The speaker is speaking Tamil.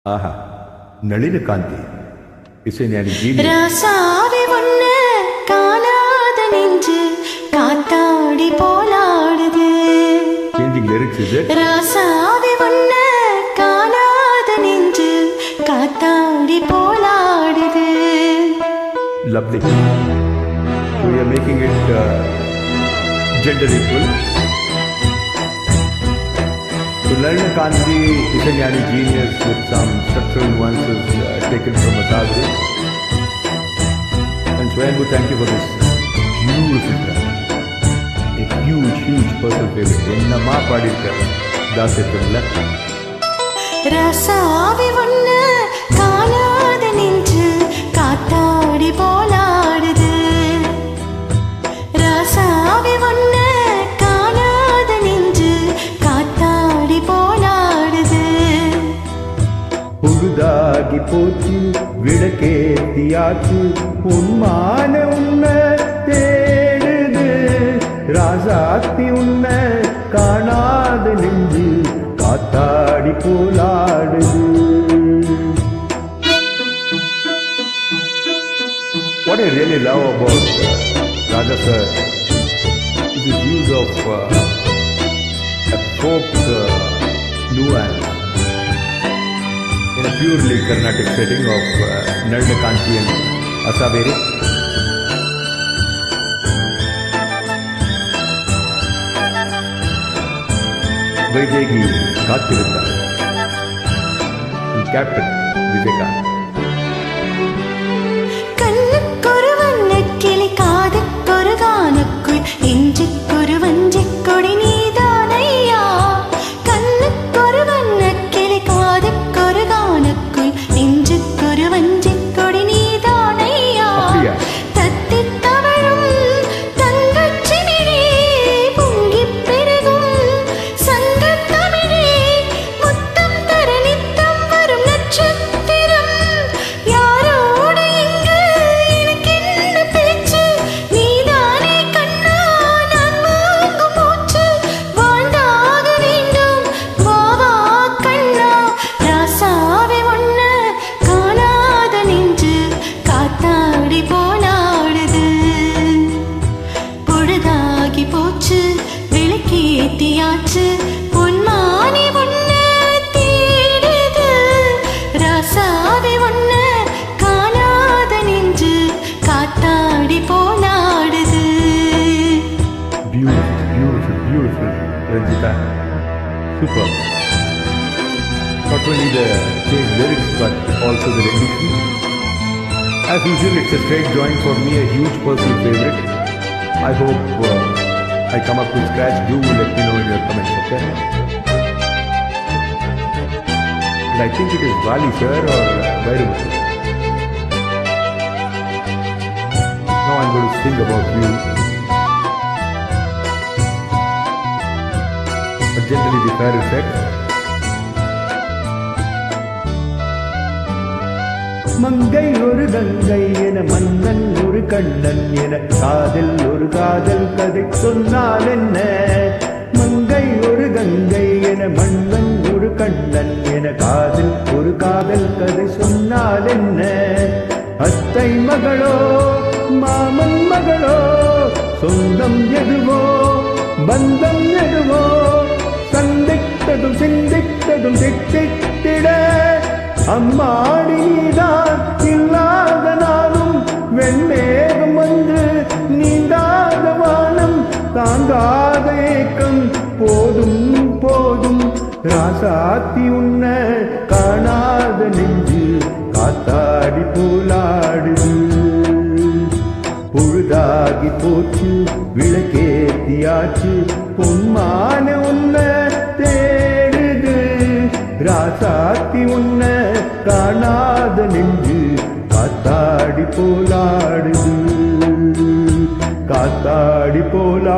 ஆஹா, நளின காந்தி இசைஞானி ஜீனியஸ். ராசாவே ஒண்ணு காணாத நெஞ்சு காத்தாடி போலாடுது. Changing lyrics, is it? ராசாவே ஒண்ணு காணாத நெஞ்சு காத்தாடி போலாடுது. Lovely. So we are making it gender equal. So Nalina Kanti Isanjani genius with some structural nuances taken from Asagri. And Swayambhu, thank you for this beautiful track. A huge personal favorite. Ennama paadirukkara Dasathilla. ராசாவே ஒண்ணு காணாத நெஞ்சு காத்தாடி போலாடுது. ராசாவே ஒண்ணு காணாத நெஞ்சு காத்தாடி போலாடுது. பொழுதாகி போச்சு விளக்கேத்தியாச்சு பொன்மான உன்னை தேடுது ராசாத்தி உன்னை காணாத நெஞ்சு காத்தாடி போலாடுது. What I really love about Raja sir is his use of a folk nuance in a purely Carnatic setting of Nalina Kanti and Asaveri. Vaidegi Kathirutha and Captain Vijaykanth. கண்ணுக்கொரு வண்ணக்கிளி காதுக்கொரு கானக்குள் நெஞ்சுக்கொரு வஞ்சிக் கொடி நீதானையா. கண்ணுக்கொரு வண்ணக்கிளி காதுக்கொரு கானக்குள் நெஞ்சுக்கொரு வஞ்சிக் கொடி நீதானையா. தத்தித் தவழும் தங்கச்சிமிழே பொங்கிப் பெருகும் சங்கத் தமிழே முத்தம் தர நித்தம் வரும் நட்சத்திரம் யாரோடு இங்கு எனக்கென்ன பேச்சு நீதானே கண்ணா நான் வாங்கும் மூச்சு வாழ்ந்தாக வேண்டும் வா வா கண்ணா. ராசாவே ஒண்ணு காணாத நெஞ்சு காத்தாடி போலாடுது. பொழுதாகி போச்சு விளக்கேத்தியாச்சு பொன்மானி ஒண்ணு தேடுது. ராசாவே ஒண்ணு காணாத நெஞ்சு காத்தாடி போலாடுது. Beautiful, Ranjita. Super. Not only the changed lyrics, but also the rendition. As usual, it's a straight joint for me, a huge personal favorite. I hope I come up with scratch. Do let me know in your comments, okay? And I think it is Vali sir or Vairumutu. Now I'm going to sing about you. But generally the fair effect. மங்கை ஒரு கங்கை என மன்னன் ஒரு கண்ணன் என காதல் ஒரு காதல் கதை சொன்னால் என்ன. மங்கை ஒரு கங்கை என மன்னன் ஒரு கண்ணன் என காதல் ஒரு காதல் கதை சொன்னால் என்ன. அத்தை மகளோ மாமன் மகளோ சொந்தம் எதுவோ பந்தம் எதுவோ சந்தித்ததும் சிந்தித்ததும் திட்டிட அம்மாடி நீதான் இல்லாத நானும் வெண்மேகம் வந்து நீண்டாத வானம் தாங்காத ஏக்கம் போதும் போதும் ராசாத்தி உன்னை காணாத நெஞ்சு காத்தாடி போலாடுது. பொழுதாகி போச்சு விளக்கேத்தியாச்சு பொன்மான உன்னை தேடுது. ராசாத்தி உன்னை காணாத நெஞ்சு காத்தாடி போலாடுது காத்தாடி போலா